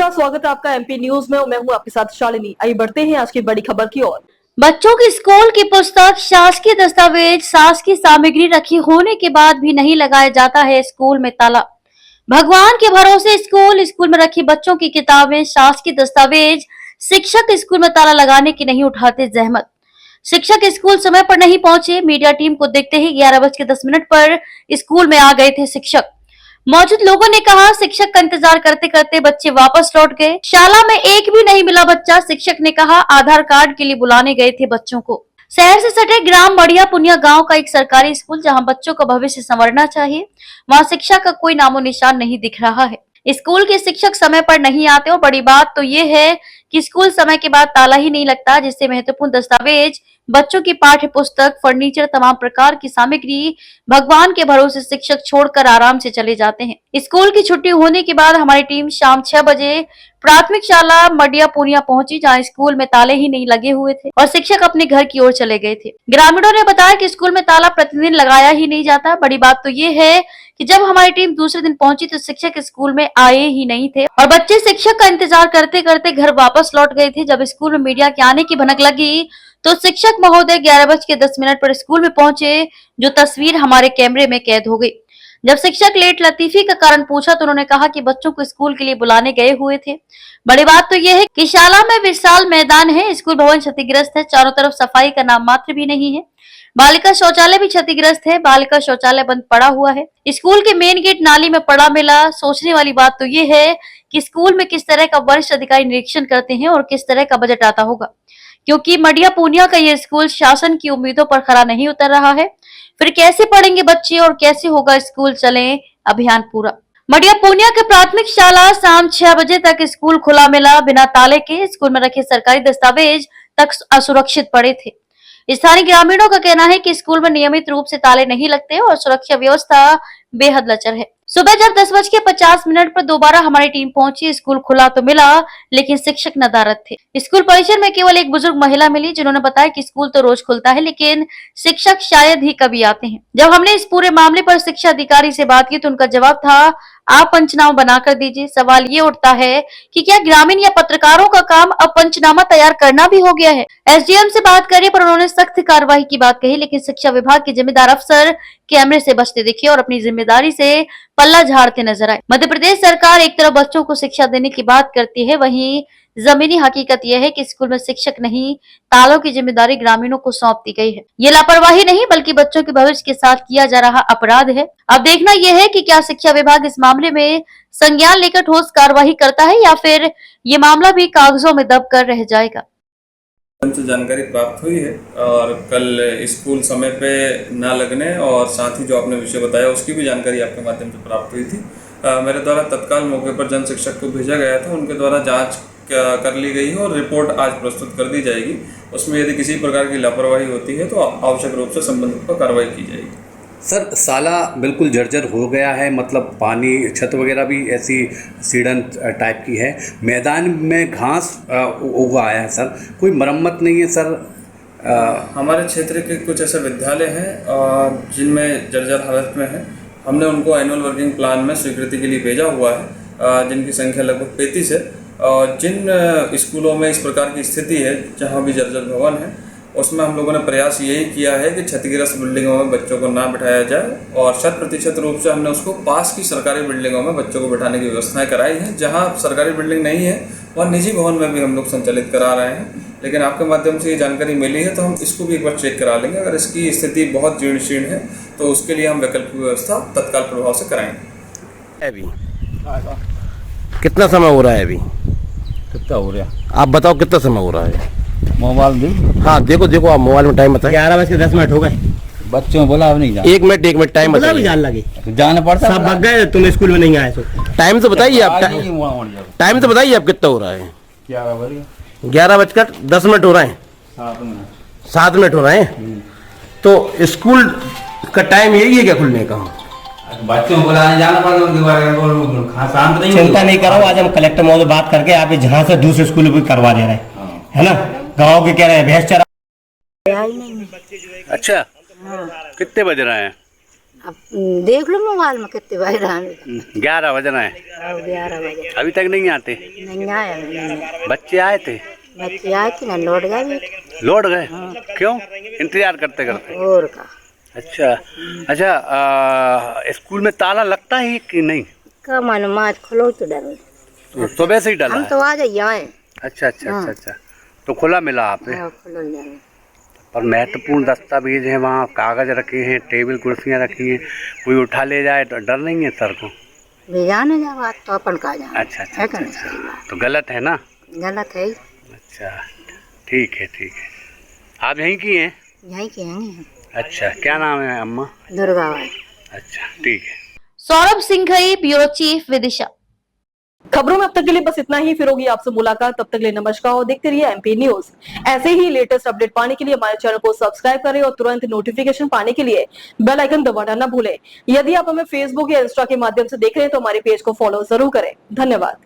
नमस्कार, स्वागत है आपका एमपी न्यूज में। मैं हूं आपके साथ शालिनी। आइए बढ़ते हैं आज की बड़ी खबर की ओर। बच्चों की स्कूल की पुस्तक, शासकीय दस्तावेज, शासकीय सामग्री रखी होने के बाद भी नहीं लगाया जाता है स्कूल में ताला। भगवान के भरोसे स्कूल में रखी बच्चों की किताबें, शासकीय दस्तावेज, शिक्षक स्कूल में ताला लगाने की नहीं उठाते जहमत। शिक्षक स्कूल समय पर नहीं पहुंचे। मीडिया टीम को देखते ही 11:10 पर स्कूल में आ गए थे शिक्षक। मौजूद लोगों ने कहा, शिक्षक का इंतजार करते करते बच्चे वापस लौट गए। शाला में एक भी नहीं मिला बच्चा। शिक्षक ने कहा, आधार कार्ड के लिए बुलाने गए थे बच्चों को। शहर से सटे ग्राम बढ़िया पुनिया गांव का एक सरकारी स्कूल, जहां बच्चों का भविष्य संवरना चाहिए, वहां शिक्षा का कोई नामो निशान नहीं दिख रहा है। स्कूल के शिक्षक समय पर नहीं आते और बड़ी बात तो ये है कि स्कूल समय के बाद ताला ही नहीं लगता, जिससे महत्वपूर्ण दस्तावेज, बच्चों की पाठ्य पुस्तक, फर्नीचर, तमाम प्रकार की सामग्री भगवान के भरोसे शिक्षक छोड़कर आराम से चले जाते हैं। स्कूल की छुट्टी होने के बाद हमारी टीम शाम 6 बजे प्राथमिक शाला मडिया पूनिया पहुंची, जहां स्कूल में ताले ही नहीं लगे हुए थे और शिक्षक अपने घर की ओर चले गए थे। ग्रामीणों ने बताया कि स्कूल में ताला प्रतिदिन लगाया ही नहीं जाता। बड़ी बात तो ये है कि जब हमारी टीम दूसरे दिन पहुंची तो शिक्षक स्कूल में आए ही नहीं थे और बच्चे शिक्षक का इंतजार करते करते घर वापस लौट गए थे। जब स्कूल में मीडिया के आने की भनक लगी तो शिक्षक महोदय 11:10 पर स्कूल में पहुंचे, जो तस्वीर हमारे कैमरे में कैद हो गई। जब शिक्षक लेट लतीफी का कारण पूछा तो उन्होंने कहा कि बच्चों को स्कूल के लिए बुलाने गए हुए थे। बड़ी बात तो यह है कि शाला में विशाल मैदान है, स्कूल भवन क्षतिग्रस्त है, चारों तरफ सफाई का नाम मात्र भी नहीं है। बालिका शौचालय भी क्षतिग्रस्त है, बालिका शौचालय बंद पड़ा हुआ है। स्कूल के मेन गेट नाली में पड़ा मिला। सोचने वाली बात तो ये है कि स्कूल में किस तरह का वरिष्ठ अधिकारी निरीक्षण करते हैं और किस तरह का बजट आता होगा, क्योंकि मडिया पूनिया का ये स्कूल शासन की उम्मीदों पर खरा नहीं उतर रहा है। फिर कैसे पढ़ेंगे बच्चे और कैसे होगा स्कूल चले अभियान पूरा। मडिया पूनिया के प्राथमिक शाला शाम 6 बजे तक स्कूल खुला मिला, बिना ताले के। स्कूल में रखे सरकारी दस्तावेज तक असुरक्षित पड़े थे। स्थानीय ग्रामीणों का कहना है कि स्कूल में नियमित रूप से ताले नहीं लगते और सुरक्षा व्यवस्था बेहद लचर है। सुबह जब 10:50 पर दोबारा हमारी टीम पहुंची, स्कूल खुला तो मिला लेकिन शिक्षक नदारद थे। स्कूल परिसर में केवल एक बुजुर्ग महिला मिली, जिन्होंने बताया कि स्कूल तो रोज खुलता है लेकिन शिक्षक शायद ही कभी आते हैं। जब हमने इस पूरे मामले पर शिक्षा अधिकारी से बात की तो उनका जवाब था, आप पंचनामा बनाकर दीजिए। सवाल ये उठता है कि क्या ग्रामीण या पत्रकारों का काम अब पंचनामा तैयार करना भी हो गया है। एसडीएम से बात करिए पर उन्होंने सख्त कार्रवाई की बात कही, लेकिन शिक्षा विभाग के जिम्मेदार अफसर कैमरे से बचते दिखे और अपनी जिम्मेदारी से पल्ला झाड़ते नजर आए। मध्य प्रदेश सरकार एक तरफ बच्चों को शिक्षा देने की बात करती है, वहीं जमीनी हकीकत यह है कि स्कूल में शिक्षक नहीं, तालों की जिम्मेदारी ग्रामीणों को सौंप दी गई है। ये लापरवाही नहीं बल्कि बच्चों के भविष्य के साथ किया जा रहा अपराध है। अब देखना यह है कि क्या शिक्षा विभाग इस मामले में संज्ञान लेकर ठोस कार्रवाई करता है या फिर ये मामला भी कागजों में दब कर रह जाएगा। से जानकारी प्राप्त हुई है और कल स्कूल समय पे ना लगने और साथ ही जो आपने विषय बताया उसकी भी जानकारी आपके माध्यम से प्राप्त हुई थी। मेरे द्वारा तत्काल मौके पर जन शिक्षक को भेजा गया था, उनके द्वारा जांच कर ली गई है और रिपोर्ट आज प्रस्तुत कर दी जाएगी। उसमें यदि किसी प्रकार की लापरवाही होती है तो आवश्यक रूप से संबंधित पर कार्रवाई की जाएगी। सर, साला बिल्कुल जर्जर हो गया है, मतलब पानी, छत वगैरह भी ऐसी सीढ़न टाइप की है, मैदान में घास उगा आया है। सर, कोई मरम्मत नहीं है सर। हमारे क्षेत्र के कुछ ऐसे विद्यालय हैं जिनमें जर्जर हालत में है। हमने उनको एनुअल वर्किंग प्लान में स्वीकृति के लिए भेजा हुआ है, जिनकी संख्या लगभग 33 है। और जिन स्कूलों में इस प्रकार की स्थिति है, जहाँ भी जर्जर भवन है, उसमें हम लोगों ने प्रयास यही किया है कि क्षतिग्रस्त बिल्डिंगों में बच्चों को ना बिठाया जाए और 100% रूप से हमने उसको पास की सरकारी बिल्डिंगों में बच्चों को बिठाने की व्यवस्थाएं कराई हैं। जहां सरकारी बिल्डिंग नहीं है वहाँ निजी भवन में भी हम लोग संचालित करा रहे हैं, लेकिन आपके माध्यम से ये जानकारी मिली है तो हम इसको भी एक बार चेक करा लेंगे। अगर इसकी स्थिति बहुत जीर्ण शीर्ण है तो उसके लिए हम वैकल्पिक व्यवस्था तत्काल प्रभाव से कराएंगे। अभी कितना समय हो रहा है? अभी कितना हो रहा? आप बताओ कितना समय हो रहा है? मोबाइल दे। हाँ देखो आप मोबाइल में टाइम बताएं। 11:10 हो गए। बच्चों बोला अब नहीं जाना। एक मिनट टाइम बताइए। जान लगे जाना पड़ता, सब भाग गए, तुम स्कूल में नहीं आए तो टाइम तो बताइए आप। टाइम तो बताइए आप कितना हो रहा है? 11:10 हो रहे हैं। 7 मिनट हो रहे हैं। तो स्कूल का टाइम यही है क्या खुलने का? बच्चों को जाना पड़ता, उनके बारे में शांत नहीं। चिंता नहीं करो, आज हम कलेक्टर महोदय बात करके आप जहाँ से दूसरे स्कूल भी करवा दे रहे हैं, है ना। गाँव के कह रहे हैं भैंस चरा। अच्छा, कितने बज रहे हैं? अब देख लो मोबाइल में कितने बज रहा है। 11 बज रहे हैं, 11 बजे अभी तक नहीं आते? नहीं आया नहीं। बच्चे आए थे? बच्चे आए थे ना, लौट गए। लौट गए? क्यों? इंतजार करते करते? और का अच्छा अच्छा, स्कूल में ताला लगता है कि नहीं? का मालूम, आज खुलो तो डर सुबह से ही डला हम है? तो आ जाइए आए। अच्छा अच्छा अच्छा अच्छा, तो खुला मिला आपने? खुलो जाए। पर महत्वपूर्ण दस्तावेज हैं वहाँ, कागज रखे हैं, टेबल कुर्सियाँ रखी हैं, कोई उठा ले जाए तो डर नहीं है सर को? भेजाने जा बात तो अपन का जाए। अच्छा अच्छा अच्छा, अच्छा, तो गलत है ना? गलत है। अच्छा ठीक है ठीक है। आप यहीं की हैं? यहीं के हैं। अच्छा, क्या नाम है अम्मा? दुर्गा बाई। अच्छा ठीक है। Saurabh Singhai, bureau chief, Vidisha. खबरों में अब तक के लिए बस इतना ही। फिर होगी आपसे मुलाकात, तब तक के लिए नमस्कार और देखते रहिए एमपी न्यूज। ऐसे ही लेटेस्ट अपडेट पाने के लिए हमारे चैनल को सब्सक्राइब करें और तुरंत नोटिफिकेशन पाने के लिए बेल आइकन दबाना न भूलें। यदि आप हमें फेसबुक या इंस्टा के माध्यम से देख रहे हैं तो हमारे पेज को फॉलो जरूर करें। धन्यवाद।